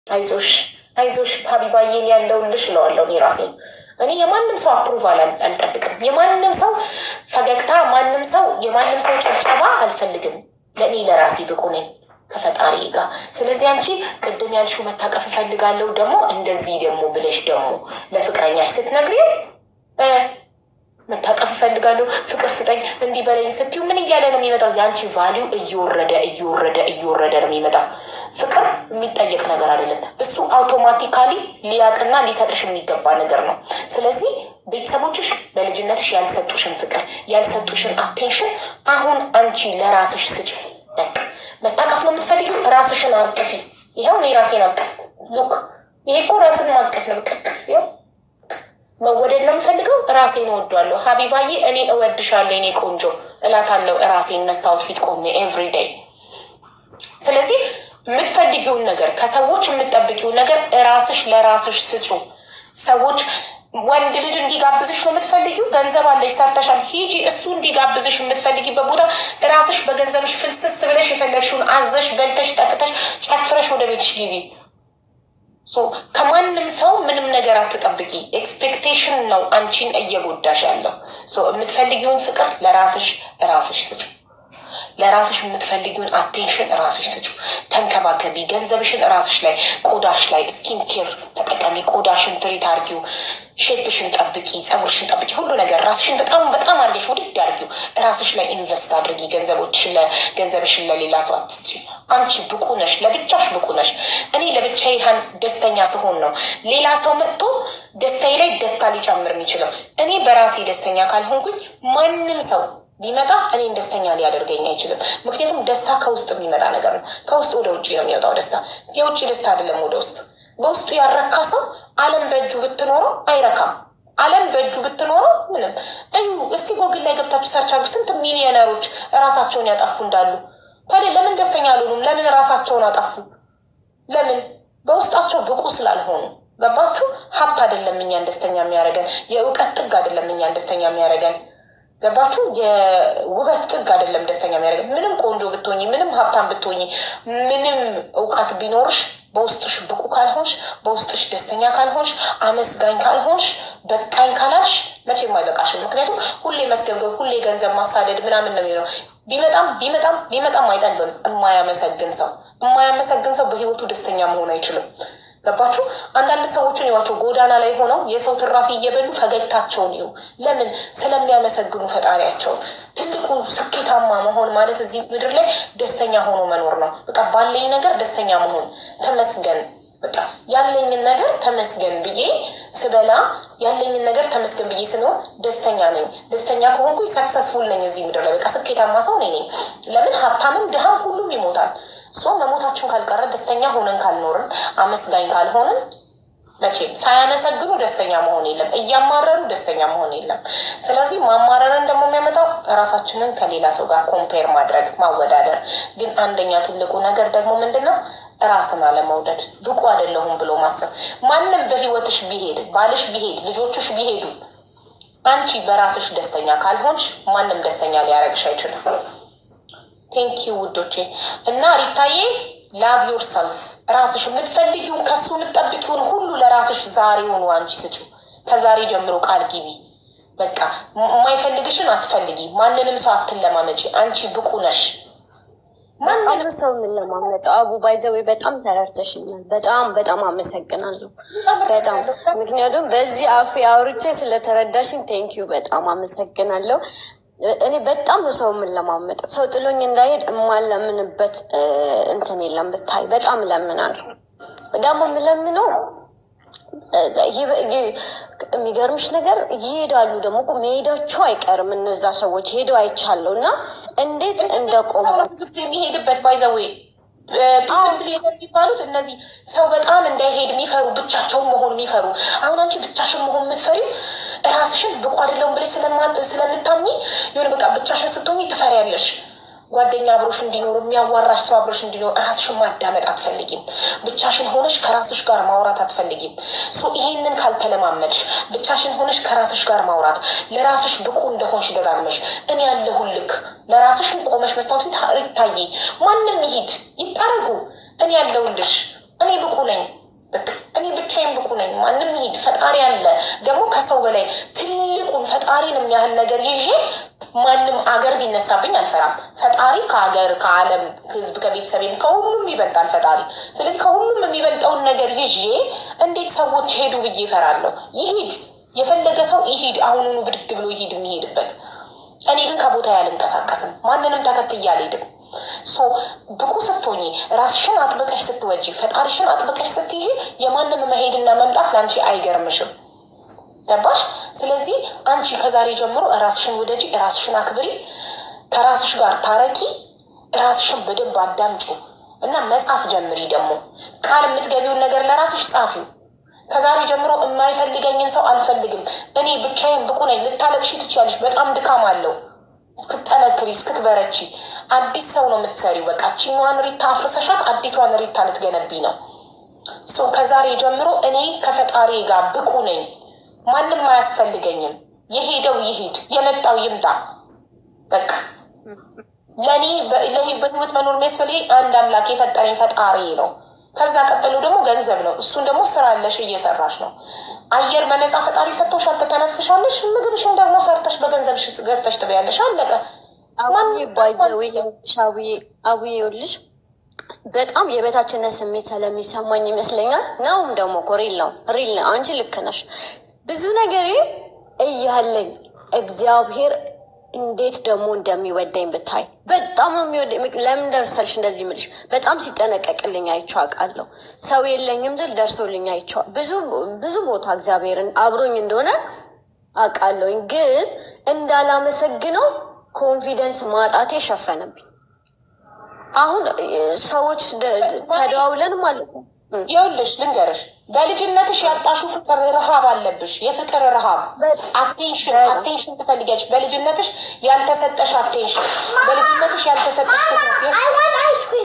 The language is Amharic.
አይዞሽ ሀቢባዬ ያለውልሽ እለዋለሁ እኔ ራሴ። እኔ የማንም ሰው አፕሩቫል አልጠብቅም። የማንም ሰው ፈገግታ፣ የማንም ሰው ጨብጨባ አልፈልግም። ለእኔ ለራሴ ብቁ ነኝ ከፈጣሪ ጋር። ስለዚህ አንቺ ቅድም ያልሽው መታቀፍ እፈልጋለሁ ደግሞ እንደዚህ ደግሞ ብለሽ ደግሞ ለፍቅረኛሽ ስትነግሪ መታቀፍ እፈልጋለሁ ፍቅር ስጠኝ እንዲህ በለኝ ስትዩ ምን እያለ ነው የሚመጣው? የአንቺ ቫሊዩ እየወረደ ነው የሚመጣው። ፍቅር የሚጠየቅ ነገር አይደለም። እሱ አውቶማቲካሊ ሊያቅና ሊሰጥሽ የሚገባ ነገር ነው። ስለዚህ ቤተሰቦችሽ በልጅነትሽ ያልሰጡሽን ፍቅር ያልሰጡሽን አቴንሽን አሁን አንቺ ለራስሽ ስጭ። በቃ መታቀፍ ነው የምትፈልጊው፣ ራስሽን አቅፊ። ይኸው እኔ ራሴን አቀፍ። ሉክ ይሄ እኮ ራስን ማቀፍ ነው። በቀጥፍ ይኸው መወደድ ነው የምፈልገው፣ ራሴን እወዳለሁ። ሀቢባዬ እኔ እወድሻለሁ እኔ ቆንጆ እላታለሁ ራሴን መስታወት ፊት ቆሜ ኤቭሪዴይ። ስለዚህ የምትፈልጊውን ነገር ከሰዎች የምትጠብቂውን ነገር ራስሽ ለራስሽ ስጩ። ሰዎች ወንድ ልጅ እንዲጋብዝሽ ነው የምትፈልጊው፣ ገንዘብ አለሽ ሰርተሻል፣ ሂጂ እሱ እንዲጋብዝሽ የምትፈልጊበት ቦታ ራስሽ በገንዘብሽ ፍልስስ ብለሽ የፈለግሽውን አዘሽ በልተሽ ጠጥተሽ ጨፍረሽ ወደ ቤትሽ ግቢ። ከማንም ሰው ምንም ነገር አትጠብቂ። ኤክስፔክቴሽን ነው አንቺን እየጎዳሽ ያለው። የምትፈልጊውን ፍቅር ለራስሽ ስጩ። ለራስሽ የምትፈልጊውን አቴንሽን ራስሽ ስጩ። ተንከባከቢ። ገንዘብሽን ራስሽ ላይ፣ ቆዳሽ ላይ ስኪን ኬር ተጠቀሚ። ቆዳሽን ትሪት አርጊው፣ ሼፕሽን ጠብቂ፣ ጸጉርሽን ጠብቂ። ሁሉ ነገር ራስሽን በጣም አርገሽ ውድድ አርጊው። ራስሽ ላይ ኢንቨስት አድርጊ። ገንዘብሽን ለሌላ ሰው አትስጪ። አንቺ ብቁ ነሽ፣ ለብቻሽ ብቁ ነሽ። እኔ ለብቻዬ ደስተኛ ስሆን ነው ሌላ ሰው መጥቶ ደስታዬ ላይ ደስታ ሊጨምር የሚችለው። እኔ በራሴ ደስተኛ ካልሆንኩኝ ማንም ሰው ቢመጣ እኔን ደስተኛ ሊያደርገኝ አይችልም። ምክንያቱም ደስታ ከውስጥ የሚመጣ ነገር ነው። ከውስጥ ወደ ውጭ ነው የሚወጣው ደስታ። የውጭ ደስታ አይደለም ወደ ውስጥ። በውስጡ ያረካ ሰው ዓለም በእጁ ብትኖረው አይረካም። ዓለም በእጁ ብትኖረው ምንም እዩ። እስቲ ጎግል ላይ ገብታችሁ ሰርች አድርጉ ስንት ሚሊዮነሮች ራሳቸውን ያጠፉ እንዳሉ። ታዲያ ለምን ደስተኛ አልሆኑም? ለምን ራሳቸውን አጠፉ? ለምን? በውስጣቸው ብቁ ስላልሆኑ። ገባችሁ? ሀብት አይደለም እኛን ደስተኛ የሚያደርገን። የእውቀት ጥግ አይደለም እኛን ደስተኛ የሚያደርገን። ገባችሁ? የውበት ጥግ አይደለም ደስተኛ የሚያደርገን። ምንም ቆንጆ ብትሆኚ፣ ምንም ሀብታም ብትሆኚ፣ ምንም እውቀት ቢኖርሽ በውስጥሽ ብቁ ካልሆንሽ፣ በውስጥሽ ደስተኛ ካልሆንሽ፣ አመስጋኝ ካልሆንሽ፣ በቃኝ ካላልሽ መቼም አይበቃሽም። ምክንያቱም ሁሌ መስገብገብ፣ ሁሌ ገንዘብ ማሳደድ ምናምን ነው የሚለው። ቢመጣም አይጠግብም። የማያመሰግን ሰው በህይወቱ ደስተኛ መሆን አይችልም። ገባችሁ? አንዳንድ ሰዎችን ይዋቸው ጎዳና ላይ ሆነው የሰው ትራፊ እየበሉ ፈገግታቸውን ይዩ። ለምን? ስለሚያመሰግኑ ፈጣሪያቸውን። ትልቁ ስኬታማ መሆን ማለት እዚህ ምድር ላይ ደስተኛ ሆኖ መኖር ነው። በቃ ባለኝ ነገር ደስተኛ መሆን፣ ተመስገን። በቃ ያለኝን ነገር ተመስገን ብዬ ስበላ፣ ያለኝን ነገር ተመስገን ብዬ ስኖር ደስተኛ ነኝ። ደስተኛ ከሆንኩኝ ሰክሰስፉል ነኝ እዚህ ምድር ላይ። በቃ ስኬታማ ሰው ነኝ። ለምን? ሀብታምም ድሃም ሁሉም ይሞታል። መሞታችን ካልቀረ ደስተኛ ሆነን ካልኖርን፣ አመስጋኝ ካልሆንን መቼም ሳያመሰግኑ ደስተኛ መሆን የለም። እያማረሩ ደስተኛ መሆን የለም። ስለዚህ ማማረርን ደግሞ የሚያመጣው ራሳችንን ከሌላ ሰው ጋር ኮምፔር ማድረግ፣ ማወዳደር። ግን አንደኛ ትልቁ ነገር ደግሞ ምንድነው? ራስን አለመውደድ። ብቁ አይደለሁም ብሎ ማሰብ። ማንም በህይወትሽ ቢሄድ፣ ባልሽ ቢሄድ፣ ልጆችሽ ቢሄዱ፣ አንቺ በራስሽ ደስተኛ ካልሆንሽ ማንም ደስተኛ ሊያደርግሽ አይችልም። ቴንኪዩ ውዶቼ። እና ሪታዬ ላቭ ዮር ሰልፍ። ራስሽ የምትፈልጊውን ከሱ የምትጠብቂውን ሁሉ ለራስሽ ዛሬውኑ አንቺ ስጪው። ከዛሬ ጀምሮ ቃል ግቢ። በቃ የማይፈልግሽን አትፈልጊ። ማንንም ሰው አትለማመጪ። አንቺ ብቁ ነሽ። ማንንም ሰው የምንለማመጥ አቡ ባይዘዌ በጣም ተረድተሽኛል። በጣም አመሰግናለሁ። በጣም ምክንያቱም በዚህ አፍ አውርቼ ስለተረዳሽኝ ቴንኪዩ በጣም አመሰግናለሁ። እኔ በጣም ነው ሰው የምንለማመጥ። ሰው ጥሎኝ እንዳይሄድ የማለምንበት እንትን የለም። ብታይ በጣም ለምናለሁ። ደግሞ የምለምነው የሚገርምሽ ነገር ይሄዳሉ። ደግሞ መሄዳቸው አይቀርም። እነዛ ሰዎች ሄደው አይቻለሁ እና እንዴት እንደቆሙ የሚሄድበት ባይዘዌ የሚባሉት እነዚህ ሰው በጣም እንዳይሄድ የሚፈሩ፣ ብቻቸውን መሆን የሚፈሩ። አሁን አንቺ ብቻሽን መሆን የምትፈሪው ራስሽን ብቁ አይደለሁም ብለሽ ስለምታምኚ የሆነ በቃ ብቻሽን ስትሆኚ ትፈሪያለሽ። ጓደኛ አብሮሽ እንዲኖር፣ የሚያዋራሽ ሰው አብሮሽ እንዲኖር ራስሽን ማዳመጥ አትፈልጊም። ብቻሽን ሆነሽ ከራስሽ ጋር ማውራት አትፈልጊም። ይሄንን ካልተለማመድሽ ብቻሽን ሆነሽ ከራስሽ ጋር ማውራት፣ ለራስሽ ብቁ እንደሆንሽ ደጋግመሽ እኔ ያለሁልክ ለራስሽን ቆመሽ መስታወት ይታይ። ማንም ይሄድ ይጣረጉ፣ እኔ ያለሁልሽ እኔ ብቁ ነኝ። በቃ እኔ ብቻዬን ብቁ ነኝ። ማንም ይሄድ ፈጣሪ አለ ደግሞ ከሰው በላይ ትልቁን ፈጣሪን የሚያህል ነገር ይዤ ማንም አገር ቢነሳብኝ አልፈራም። ፈጣሪ ከሀገር ከዓለም ህዝብ ከቤተሰቤም ከሁሉም ይበልጣል ፈጣሪ። ስለዚህ ከሁሉም የሚበልጠውን ነገር ይዤ እንዴት ሰዎች ሄዱ ብዬ እፈራለሁ? ይሂድ የፈለገ ሰው ይሂድ፣ አሁኑኑ ብድግ ብሎ ይሂድ የሚሄድበት። እኔ ግን ከቦታ ያልንቀሳቀስም፣ ማንንም ተከትዬ አልሄድም። ብቁ ስትሆኚ ራስሽን አጥብቀሽ ስትወጂ ፈጣሪሽን አጥብቀሽ ስትይዢ የማንም መሄድና መምጣት ለአንቺ አይገርምሽም። ገባሽ? ስለዚህ አንቺ ከዛሬ ጀምሮ ራስሽን ውደጂ፣ ራስሽን አክብሪ፣ ከራስሽ ጋር ታረቂ፣ ራስሽን በደንብ አዳምጪ እና መጻፍ ጀምሪ። ደግሞ ቃል የምትገቢውን ነገር ለራስሽ ጻፊው። ከዛሬ ጀምሮ የማይፈልገኝን ሰው አልፈልግም፣ እኔ ብቻዬን ብቁ ነኝ። ልታለቅሺ ትችያለሽ፣ በጣም ድካም አለው። እስክትጠነክሪ እስክትበረቺ አዲስ ሰው ነው የምትሰሪው። በቃ ቺኛዋን ሪታ አፍርሰሻት አዲሷን ሪታ ልትገነቢ ነው። ከዛሬ ጀምሮ እኔ ከፈጣሪ ጋር ብቁ ነኝ፣ ማንም አያስፈልገኝም። የሄደው ይሂድ፣ የመጣው ይምጣ። በቃ ለእኔ በህይወት መኖር የሚያስፈልገኝ አንድ አምላክ የፈጠረኝ ፈጣሪ ነው። ከዛ ቀጥሎ ደግሞ ገንዘብ ነው። እሱን ደግሞ ስራ አለሽ፣ እየሰራሽ ነው። አየር በነፃ ፈጣሪ ሰጥቶሻል፣ ትተነፍሻለሽ። ምግብሽን ደግሞ ሰርተሽ በገንዘብሽ ገዝተሽ ትበያለሽ። አለቀ። አቡዬ ይኸውልሽ በጣም የበታችነት ስሜት ስለሚሰማኝ ይመስለኛል ነውም ደግሞ እኮ ሪል ነው። አንቺ ልክ ነሽ። ብዙ ነገር እያለኝ እግዚአብሔር እንዴት ደግሞ እንደሚወደኝ ብታይ። በጣም ነው የሚወደኝ። ለምን ደርሰልሽ እንደዚህ ምልሽ? በጣም ሲጠነቀቅልኝ አይቼው አውቃለሁ። ሰው የለኝም ስል ደርሶልኝ አይቼው ብዙ ቦታ እግዚአብሔርን አብሮኝ እንደሆነ አውቃለሁኝ። ግን እንዳላመሰግነው ኮንፊደንስ ማጣቴ ሸፈነብኝ። አሁን ሰዎች ተደዋውለን ማለት ነው። ይኸውልሽ ልንገርሽ፣ በልጅነትሽ ያጣሹ ፍቅር ረሃብ አለብሽ። የፍቅር ረሃብ አቴንሽን ትፈልጊያለሽ። በልጅነትሽ ያልተሰጠሽ አቴንሽን፣ በልጅነትሽ ያልተሰጠሽ ትኩረት